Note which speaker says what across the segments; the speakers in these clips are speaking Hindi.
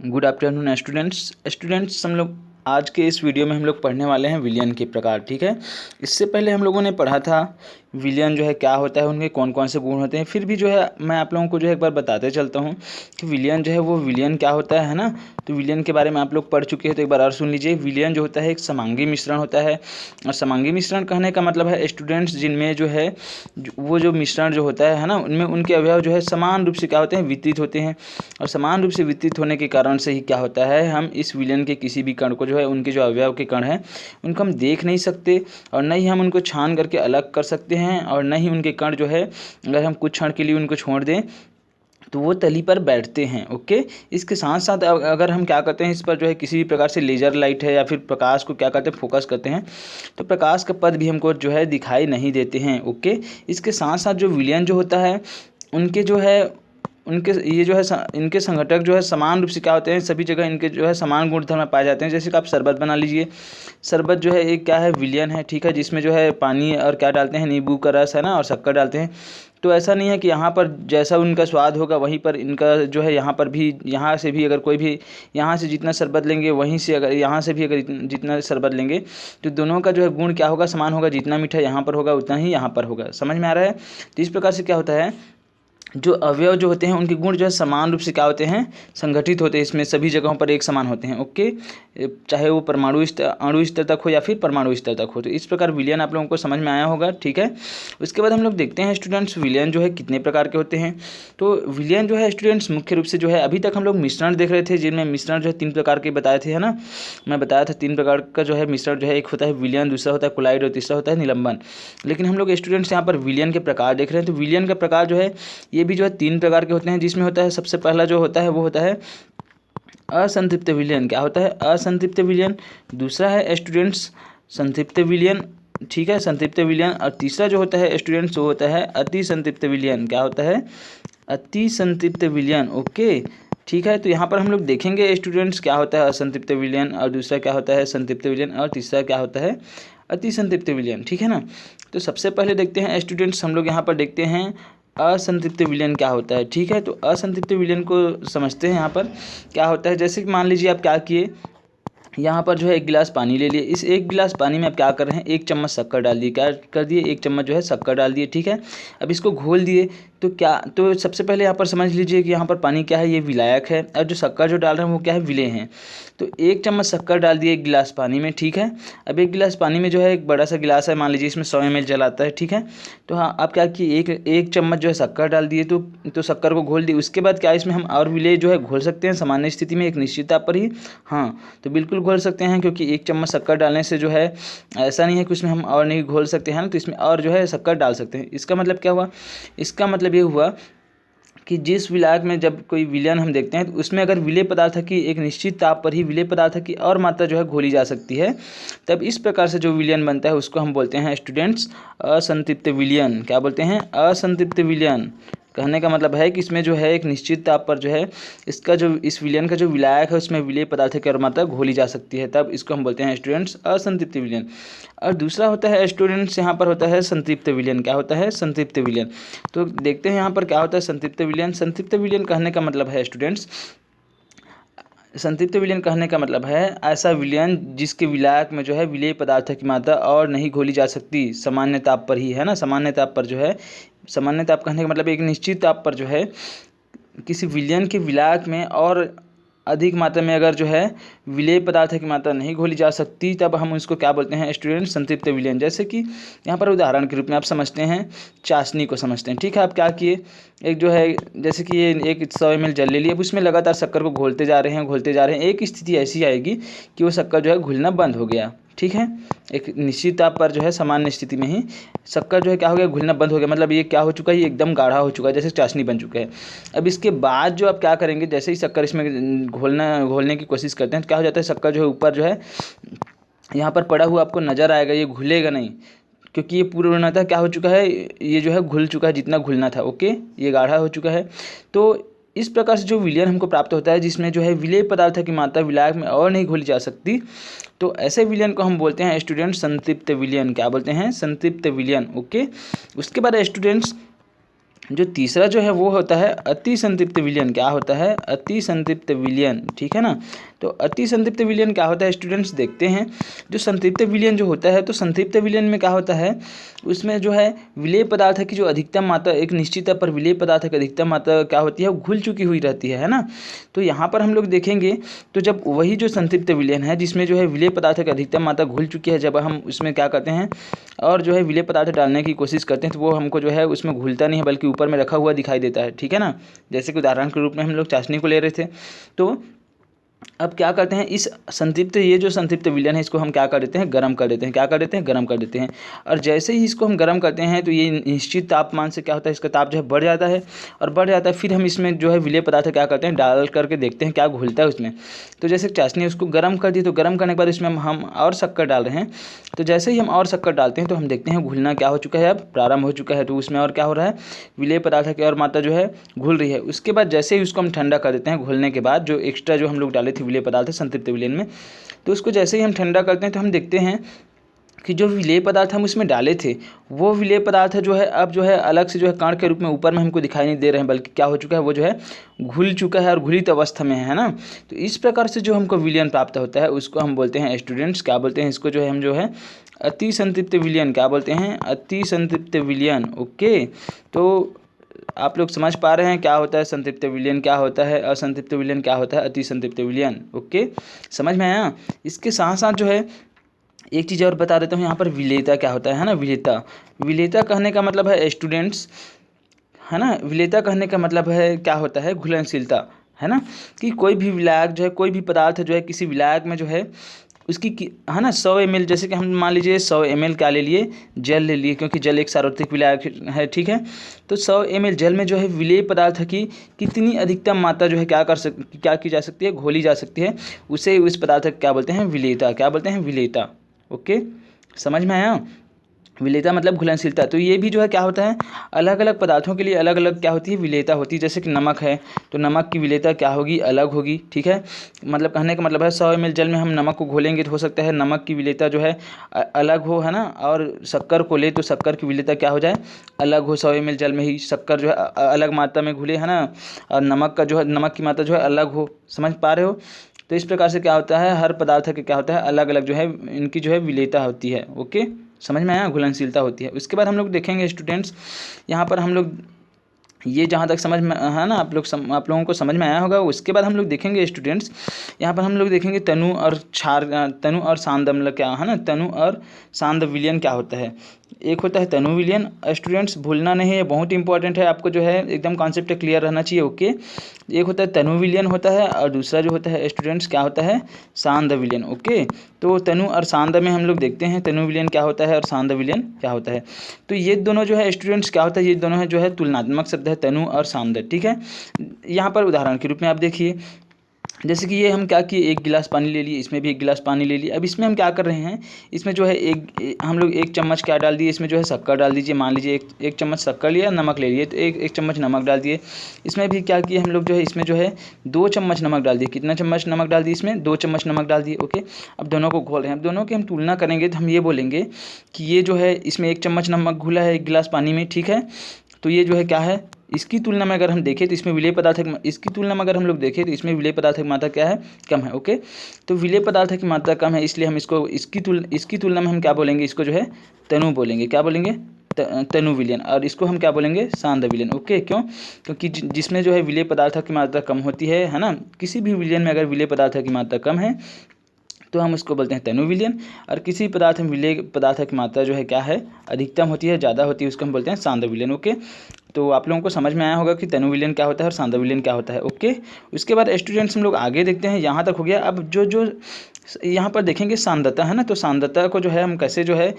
Speaker 1: गुड आफ्टरनून स्टूडेंट्स हम लोग आज के इस वीडियो में हम लोग पढ़ने वाले हैं विलयन के प्रकार। ठीक है, इससे पहले हम लोगों ने पढ़ा था विलयन जो है क्या होता है, उनके कौन कौन से गुण होते हैं। फिर भी जो है मैं आप लोगों को जो है एक बार बताते चलता हूँ कि विलयन जो है वो विलयन क्या होता है ना। तो विलयन के बारे में आप लोग पढ़ चुके हैं, तो एक बार और सुन लीजिए। विलयन जो होता है एक समांगी मिश्रण होता है, और समांगी मिश्रण कहने का मतलब है स्टूडेंट्स जिनमें जो है वो जो मिश्रण जो होता है ना, उनमें उनके अवयव जो है समान रूप से क्या होते हैं, वितरित होते हैं। और समान रूप से वितरित होने के कारण से ही क्या होता है, हम इस विलयन के किसी भी कण को जो है, उनके जो अवयव के कण हैं उनको हम देख नहीं सकते, और न ही हम उनको छान करके अलग कर सकते हैं, और न ही उनके कण जो है अगर हम कुछ क्षण के लिए उनको छोड़ दें तो वो तली पर बैठते हैं। ओके, इसके साथ साथ अगर हम क्या करते हैं, इस पर जो है किसी भी प्रकार से लेजर लाइट है या फिर प्रकाश को क्या करते हैं, फोकस करते हैं, तो प्रकाश का पद भी हमको जो है दिखाई नहीं देते हैं। ओके, इसके साथ साथ जो विलयन जो होता है उनके जो है उनके ये जो है इनके संघटक जो है समान रूप से क्या होते हैं, सभी जगह इनके जो है समान गुणधर्म पाए जाते हैं। जैसे कि आप शरबत बना लीजिए, शरबत जो है एक क्या है, विलयन है। ठीक है, जिसमें जो है पानी और क्या डालते हैं, नींबू का रस है ना, और शक्कर डालते हैं। तो ऐसा नहीं है कि यहाँ पर जैसा उनका स्वाद होगा वहीं पर इनका जो है यहाँ पर भी, यहाँ से भी अगर कोई भी यहाँ से जितना शरबत लेंगे, वहीं से अगर यहाँ से भी अगर जितना शरबत लेंगे, तो दोनों का जो है गुण क्या होगा, समान होगा। जितना मीठा यहाँ पर होगा उतना ही यहाँ पर होगा। समझ में आ रहा है? तो इस प्रकार से क्या होता है, जो अवयव जो होते हैं उनके गुण जो है समान रूप से क्या होते हैं, संगठित होते हैं। इसमें सभी जगहों पर एक समान होते हैं। ओके, चाहे वो परमाणु स्तर, अणु स्तर तक हो या फिर परमाणु स्तर तक हो। तो इस प्रकार विलयन आप लोगों को समझ में आया होगा। ठीक है, उसके बाद हम लोग देखते हैं स्टूडेंट्स विलयन जो है कितने प्रकार के होते हैं। तो विलयन जो है स्टूडेंट्स मुख्य रूप से जो है, अभी तक हम लोग मिश्रण देख रहे थे, जिनमें मिश्रण जो है 3 प्रकार के बताए थे, है ना। मैं बताया था 3 प्रकार का जो है मिश्रण जो है, एक होता है विलयन, दूसरा होता है कोलाइड, और तीसरा होता है निलंबन। लेकिन हम लोग स्टूडेंट्स यहाँ पर विलयन के प्रकार देख रहे हैं। तो विलयन का प्रकार जो है ये भी जो है 3 प्रकार के होते हैं, जिसमें होता है सबसे पहला जो होता है वो होता है असंतृप्त विलयन। क्या होता है? असंतृप्त विलयन। दूसरा है स्टूडेंट्स संतृप्त विलयन। ठीक है, संतृप्त विलयन। और तीसरा जो होता है स्टूडेंट्स वो होता है अति संतृप्त विलयन। क्या होता है? अति संतृप्त विलयन। ओके, ठीक है। तो यहाँ पर हम लोग देखेंगे स्टूडेंट्स क्या होता है असंतृप्त विलयन, और दूसरा क्या होता है संतृप्त विलयन, और तीसरा क्या होता है अति संतृप्त विलयन। ठीक है ना। तो सबसे पहले देखते हैं स्टूडेंट्स, हम लोग यहाँ पर देखते हैं असंतृप्त विलयन क्या होता है। ठीक है, तो असंतृप्त विलयन को समझते हैं। यहाँ पर क्या होता है, जैसे कि मान लीजिए आप क्या किए, यहाँ पर जो है 1 गिलास पानी ले लिए। इस 1 गिलास पानी में आप क्या कर रहे हैं, 1 चम्मच शक्कर डाल दिए। क्या कर दिए? 1 चम्मच जो है शक्कर डाल दिए। ठीक है, अब इसको घोल दिए। तो क्या, तो सबसे पहले यहाँ पर समझ लीजिए कि यहाँ पर पानी क्या है, ये विलायक है, और जो शक्कर जो डाल रहे हैं वो क्या है, विलेय हैं। तो 1 चम्मच शक्कर डाल दिए 1 गिलास पानी में। ठीक है, अब 1 गिलास पानी में जो है एक बड़ा सा गिलास है, मान लीजिए इसमें 100 ml जल आता है। ठीक है, तो हाँ आप क्या किए, एक चम्मच जो है शक्कर डाल दिए, तो शक्कर को घोल दिए। उसके बाद क्या इसमें हम और विलेय जो है घोल सकते हैं सामान्य स्थिति में, एक निश्चित ताप पर ही। हाँ, तो बिल्कुल घोल सकते हैं, क्योंकि 1 चम्मच शक्कर डालने से जो है ऐसा नहीं है कि उसमें हम और नहीं घोल सकते हैं ना, तो इसमें और जो है शक्कर डाल सकते हैं। इसका मतलब क्या हुआ, इसका मतलब ये हुआ कि जिस विलायक में जब कोई विलयन हम देखते हैं, तो उसमें अगर विलेय पदार्थ की एक निश्चित ताप पर ही विलेय पदार्थ की और मात्रा जो है घोली जा सकती है, तब इस प्रकार से जो विलयन बनता है उसको हम बोलते हैं स्टूडेंट्स असंतृप्त विलयन। क्या बोलते हैं? असंतृप्त विलयन। कहने का मतलब है कि इसमें जो है एक निश्चित ताप पर जो है इसका जो इस विलयन का जो विलायक है उसमें विलेय पदार्थ की और मात्रा घोली जा सकती है, तब इसको हम बोलते हैं स्टूडेंट्स असंतृप्त विलयन। और दूसरा होता है स्टूडेंट्स यहाँ पर होता है संतृप्त विलयन। क्या होता है? संतृप्त विलयन। तो देखते हैं यहाँ पर क्या होता है संतृप्त विलयन। संतृप्त विलयन कहने का मतलब है स्टूडेंट्स, संतृप्त विलयन कहने का मतलब है ऐसा विलयन जिसके विलायक में जो है विलेय पदार्थ की मात्रा और नहीं घोली जा सकती, सामान्य ताप पर ही, है ना। सामान्य ताप पर जो है, सामान्य ताप कहने का मतलब एक निश्चित ताप पर जो है किसी विलयन के विलायक में और अधिक मात्रा में अगर जो है विलेय पदार्थ की मात्रा नहीं घोली जा सकती, तब हम उसको क्या बोलते हैं स्टूडेंट? संतृप्त विलयन। जैसे कि यहाँ पर उदाहरण के रूप में आप समझते हैं, चाशनी को समझते हैं। ठीक है, आप क्या किए, एक जो है जैसे कि ये एक 100 ml जल ले लिए, अब उसमें लगातार शक्कर को घोलते जा रहे हैं, घोलते जा रहे हैं। एक स्थिति ऐसी आएगी कि वो शक्कर जो है घुलना बंद हो गया। ठीक है, एक निश्चित ताप पर जो है सामान्य स्थिति में ही शक्कर जो है क्या हो गया, घुलना बंद हो गया। मतलब ये क्या हो चुका है, ये एकदम गाढ़ा हो चुका है, जैसे चाशनी बन चुका है। अब इसके बाद जो आप क्या करेंगे, जैसे ही शक्कर इसमें घोलने की कोशिश करते हैं, तो क्या हो जाता है, शक्कर जो है ऊपर जो है यहाँ पर पड़ा हुआ आपको नज़र आएगा, ये घुलेगा नहीं, क्योंकि ये पूर्णतः क्या हो चुका है, ये जो है घुल चुका है जितना घुलना था। ओके, ये गाढ़ा हो चुका है। तो इस प्रकार से जो विलयन हमको प्राप्त होता है, जिसमें जो है विलेय पदार्थ की मात्रा विलायक में और नहीं घोली जा सकती, तो ऐसे विलयन को हम बोलते हैं स्टूडेंट संतृप्त विलयन। क्या बोलते हैं? संतृप्त विलयन। ओके, उसके बाद स्टूडेंट्स जो तीसरा जो है वो होता है अति संतृप्त विलयन। क्या होता है? अति संतृप्त विलयन, ठीक है ना। तो अति संतृप्त विलयन क्या होता है स्टूडेंट्स, देखते हैं। जो संतृप्त विलयन जो होता है, तो संतृप्त विलयन में क्या होता है, उसमें जो है विलेय पदार्थ की जो अधिकतम मात्रा, एक निश्चित पर विलेय पदार्थ की अधिकतम मात्रा क्या होती है, वो घुल चुकी हुई रहती है ना। तो यहाँ पर हम लोग देखेंगे, तो जब वही जो संतृप्त विलयन है जिसमें जो है विलेय पदार्थ की अधिकतम मात्रा घुल चुकी है, जब हम उसमें क्या करते हैं और जो है विलेय पदार्थ डालने की कोशिश करते हैं, तो वो हमको जो है उसमें घुलता नहीं है बल्कि ऊपर में रखा हुआ दिखाई देता है, ठीक है ना। जैसे कि उदाहरण के रूप में हम लोग चाशनी को ले रहे थे। तो अब क्या करते हैं, इस संतृप्त, ये जो संतृप्त विलयन है इसको हम क्या कर देते हैं, गर्म कर देते हैं। क्या कर देते हैं? गर्म कर देते हैं। और जैसे ही इसको हम गर्म करते हैं तो ये निश्चित तापमान से क्या होता है, इसका ताप जो है बढ़ जाता है और बढ़ जाता है। फिर हम इसमें जो है विलेय पदार्थ क्या करते हैं, डाल करके देखते हैं क्या घुलता है उसमें। तो जैसे चाशनी उसको गर्म कर दी, तो गर्म करने के बाद इसमें हम और शक्कर डाल रहे हैं। तो जैसे ही हम और शक्कर डालते हैं तो हम देखते हैं घुलना क्या हो चुका है, अब प्रारंभ हो चुका है। तो उसमें और क्या हो रहा है, विलेय पदार्थ की और मात्रा जो है घुल रही है। उसके बाद जैसे ही उसको हम ठंडा कर देते हैं, घुलने के बाद जो एक्स्ट्रा जो हम लोग डाले थे विलेय पदार्थ संतृप्त विलयन में, तो उसको जैसे ही हम ठंडा करते हैं तो हम देखते हैं कि जो विलेय पदार्थ हम उसमें डाले थे, वो विलेय पदार्थ जो है अब जो है अलग से जो है कण के रूप में ऊपर में हमको दिखाई नहीं दे रहे हैं, बल्कि क्या हो चुका है, वो जो है घुल चुका है और घुलित अवस्था में है ना। तो इस प्रकार से जो हमको विलयन प्राप्त होता है उसको हम बोलते हैं स्टूडेंट्स, क्या बोलते हैं इसको, जो है हम जो है अति संतृप्त विलयन, क्या बोलते हैं, अति संतृप्त विलयन। ओके, तो आप लोग समझ पा रहे हैं क्या होता है संतृप्त विलयन, क्या होता है असंतृप्त विलयन, क्या होता है अति संतृप्त विलयन। ओके, समझ में आया। इसके साथ साथ जो है एक चीज़ और बता देता हूँ, यहाँ पर विलेयता क्या होता है ना। विलेयता, विलेयता कहने का मतलब है स्टूडेंट्स, है ना, विलेयता कहने का मतलब है क्या होता है, घुलनशीलता, है ना। कि कोई भी विलायक जो है, कोई भी पदार्थ जो है किसी विलायक में जो है उसकी है ना 100 ml, जैसे कि हम मान लीजिए 100 ml क्या ले लिए, जल ले लिए, क्योंकि जल एक सार्वत्रिक विलायक है, ठीक है। तो 100 ml जल में जो है विलेय पदार्थ की कितनी अधिकतम मात्रा जो है क्या की जा सकती है, घोली जा सकती है, उसे उस पदार्थ क्या बोलते हैं, विलेयता। क्या बोलते हैं, विलेयता। ओके, समझ में आया। विलेयता मतलब घुलनशीलता। तो ये भी जो है क्या होता है, अलग अलग पदार्थों के लिए अलग अलग क्या होती है, विलेयता होती है। जैसे कि नमक है, तो नमक की विलेयता क्या होगी, अलग होगी, ठीक है। मतलब कहने का मतलब है 100 ml जल में हम नमक को घोलेंगे तो हो सकता है नमक की विलेयता जो है अलग हो, है ना। और शक्कर को ले तो शक्कर की विलेयता क्या हो जाए, अलग हो। 100 ml जल में ही शक्कर जो है अलग मात्रा में घुले, है ना, और नमक का जो है, नमक की मात्रा जो है अलग हो। समझ पा रहे हो। तो इस प्रकार से क्या होता है, हर पदार्थ के क्या होता है, अलग अलग जो है इनकी जो है विलेयता होती है। ओके, समझ में आया, घुलनशीलता होती है। उसके बाद हम लोग देखेंगे स्टूडेंट्स, यहाँ पर हम लोग ये जहाँ तक समझ में है ना, आप लोगों को समझ में आया होगा। उसके बाद हम लोग देखेंगे स्टूडेंट्स, यहाँ पर हम लोग देखेंगे तनु और तनु और सांद, मतलब क्या है ना, तनु और सांद विलयन क्या होता है। एक होता है तनु विलयन, स्टूडेंट्स भूलना नहीं है, बहुत इंपॉर्टेंट है, आपको जो है एकदम कॉन्सेप्ट क्लियर रहना चाहिए। ओके, एक होता है तनु विलयन होता है और दूसरा जो होता है स्टूडेंट्स क्या होता है, सांद विलयन। ओके, तो तनु और सांद में हम लोग देखते हैं तनु विलयन क्या होता है और सांद विलयन क्या होता है। तो ये दोनों जो है स्टूडेंट्स क्या होता है, ये दोनों है जो है तुलनात्मक शब्द है, तनु और सांद, ठीक है। यहाँ पर उदाहरण के रूप में आप देखिए, जैसे कि ये हम क्या किए, एक गिलास पानी ले लिए, इसमें भी एक गिलास पानी ले लिए। अब इसमें हम क्या कर रहे हैं, इसमें जो है हम लोग एक चम्मच क्या डाल दिए, इसमें जो है शक्कर डाल दीजिए। मान लीजिए एक चम्मच शक्कर लिया, नमक ले लिए, तो एक चम्मच नमक डाल दिए। इसमें भी क्या किए हम लोग, जो है इसमें जो है 2 चम्मच नमक डाल दिए। कितना चम्मच नमक डाल दिए, इसमें 2 चम्मच नमक डाल दिए। ओके, अब दोनों को घोल रहे हैं। अब दोनों की हम तुलना करेंगे तो हम ये बोलेंगे कि ये जो है इसमें 1 चम्मच नमक घुला है 1 गिलास पानी में, ठीक है। तो ये जो है क्या है, इसकी तुलना में अगर हम देखें तो इसमें विलेय पदार्थ इसकी तुलना में अगर हम लोग देखें तो इसमें विलेय पदार्थ की मात्रा क्या है, कम है। ओके, तो विलेय पदार्थ की मात्रा कम है, इसलिए हम इसको इसकी तुलना में हम क्या बोलेंगे, इसको जो है तनु बोलेंगे। क्या बोलेंगे, तनु विलयन। और इसको हम क्या बोलेंगे, सांद विलयन। ओके, क्यों, क्योंकि जिसमें जो है विलेय पदार्थ की मात्रा कम होती है ना। किसी भी विलयन में अगर विलेय पदार्थ की मात्रा कम है तो हम उसको बोलते हैं तनु विलयन, और किसी पदार्थ में विलेय पदार्थ की मात्रा जो है क्या है, अधिकतम होती है, ज़्यादा होती है, उसको हम बोलते हैं सांद विलयन। ओके, तो आप लोगों को समझ में आया होगा कि तनु विलयन क्या होता है और सांद विलयन क्या होता है। ओके, उसके बाद स्टूडेंट्स हम लोग आगे देखते हैं, यहाँ तक हो गया। अब जो यहाँ पर देखेंगे सांद्रता, है ना। तो सांद्रता को जो है हम कैसे जो है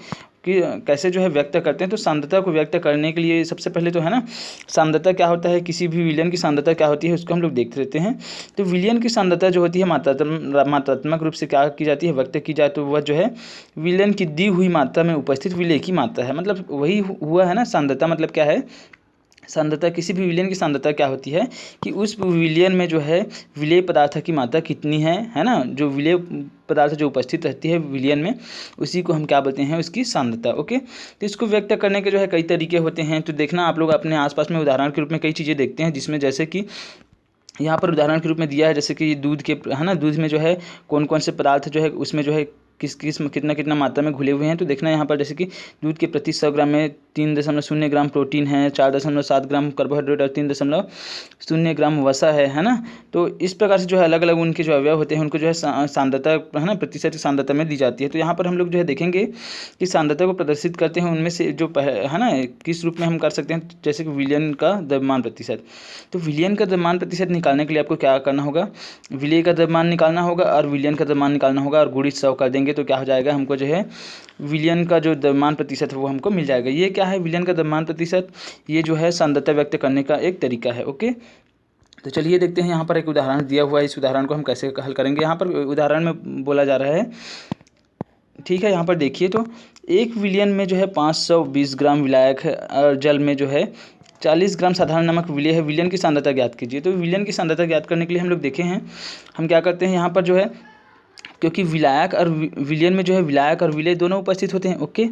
Speaker 1: कैसे जो है व्यक्त करते हैं। तो सांद्रता को व्यक्त करने के लिए सबसे पहले तो है ना, सांद्रता क्या होता है, किसी भी विलयन की सांद्रता क्या होती है उसको हम लोग देखते रहते हैं। तो विलयन की सांद्रता जो होती है मात्रात्मक रूप से क्या की जाती है, व्यक्त की जाए, तो वह जो है विलयन की दी हुई मात्रा में उपस्थित विलेय की मात्रा है। मतलब वही हुआ है ना, सांद्रता मतलब क्या है, सांद्रता, किसी भी विलयन की सांद्रता क्या होती है कि उस विलयन में जो है विलेय पदार्थ की मात्रा कितनी है ना, जो विलेय पदार्थ जो उपस्थित रहती है विलयन में, उसी को हम क्या बोलते हैं, उसकी सांद्रता। ओके, तो इसको व्यक्त करने के जो है कई तरीके होते हैं। तो देखना आप लोग अपने आसपास में उदाहरण के रूप में कई चीज़ें देखते हैं, जिसमें जैसे कि यहाँ पर उदाहरण के रूप में दिया है, जैसे कि दूध के, है ना, दूध में जो है कौन कौन से पदार्थ जो है उसमें जो है किस किस कितना कितना मात्रा में घुले हुए हैं। तो देखना यहाँ पर जैसे कि दूध के प्रति 100 ग्राम में 3.0 ग्राम प्रोटीन है, 4.7 ग्राम कार्बोहाइड्रेट और 3.0 ग्राम वसा है ना। तो इस प्रकार से जो है अलग अलग उनके जो अवयव होते हैं उनको जो है सांद्रता, है ना, प्रतिशत सांद्रता में दी जाती है। तो यहाँ पर हम लोग जो है देखेंगे कि सांद्रता को प्रदर्शित करते हैं उनमें से जो है ना किस रूप में हम कर सकते हैं, जैसे कि विलयन का द्रव्यमान प्रतिशत। तो विलयन का द्रव्यमान प्रतिशत निकालने के लिए आपको क्या करना होगा, विलेय का द्रव्यमान निकालना होगा और विलयन का द्रव्यमान निकालना होगा, और गुणित 100 कर देंगे तो क्या हो जाएगा, हमको जो है विलयन का जो द्रव्यमान प्रतिशत है वो हमको मिल जाएगा। ये क्या है, विलयन का द्रव्यमान प्रतिशत, ये जो है सांद्रता व्यक्त करने का एक तरीका है। ओके, तो चलिए देखते हैं, यहाँ पर एक उदाहरण दिया हुआ है, इस उदाहरण को हम कैसे हल करेंगे। यहाँ पर उदाहरण में बोला जा रहा है, ठीक है, यहाँ पर देखिए, तो एक विलयन में जो है 520 ग्राम विलायक है और जल में जो है 40 ग्राम साधारण नमक विलेय है। विलयन की सांद्रता ज्ञात कीजिए। तो विलयन की सांद्रता ज्ञात करने के लिए हम लोग देखे हैं, हम क्या करते हैं, यहाँ पर जो है क्योंकि विलायक और विलयन में जो है विलायक और विलेय दोनों उपस्थित होते हैं। ओके,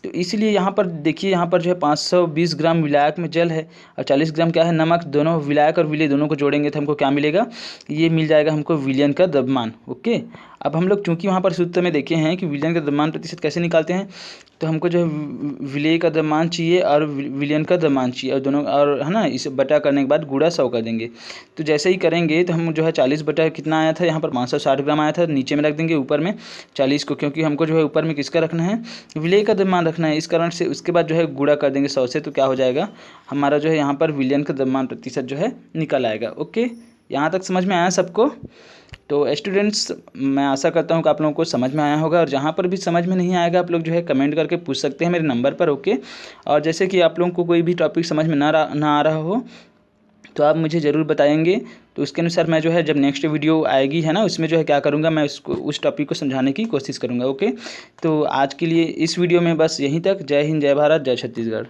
Speaker 1: तो इसलिए यहाँ पर देखिए, यहाँ पर जो है 520 ग्राम विलायक में जल है और 40 ग्राम क्या है, नमक। दोनों विलायक और विलेय दोनों को जोड़ेंगे तो हमको क्या मिलेगा, ये मिल जाएगा हमको विलयन का द्रव्यमान। ओके, अब हम लोग चूंकि वहाँ पर सूत्र में देखे हैं कि विलयन का द्रव्यमान प्रतिशत कैसे निकालते हैं, तो हमको जो है विलेय का द्रव्यमान चाहिए और विलयन का द्रव्यमान चाहिए, और दोनों, और है ना, इसे बटा करने के बाद गुणा 100 कर देंगे। तो जैसे ही करेंगे तो हम जो है 40 बटा कितना आया था, यहाँ पर 560 ग्राम आया था, नीचे में रख देंगे, ऊपर में 40 को, क्योंकि हमको जो है ऊपर में किसका रखना है, विलेय का द्रव्यमान रखना है, इस कारण से उसके बाद जो है गुणा कर देंगे 100 से। तो क्या हो जाएगा, हमारा जो है यहाँ पर विलयन का द्रव्यमान प्रतिशत जो है निकल आएगा। ओके, यहाँ तक समझ में आया सबको। तो स्टूडेंट्स, मैं आशा करता हूँ कि आप लोगों को समझ में आया होगा, और जहाँ पर भी समझ में नहीं आएगा आप लोग जो है कमेंट करके पूछ सकते हैं मेरे नंबर पर। ओके, और जैसे कि आप लोगों को कोई भी टॉपिक समझ में ना आ रहा हो तो आप मुझे ज़रूर बताएंगे, तो उसके अनुसार मैं जो है जब नेक्स्ट वीडियो आएगी, है ना, उसमें जो है क्या करूँगा, मैं उसको उस टॉपिक को समझाने की कोशिश करूँगा। ओके, तो आज के लिए इस वीडियो में बस यहीं तक। जय हिंद, जय भारत, जय छत्तीसगढ़।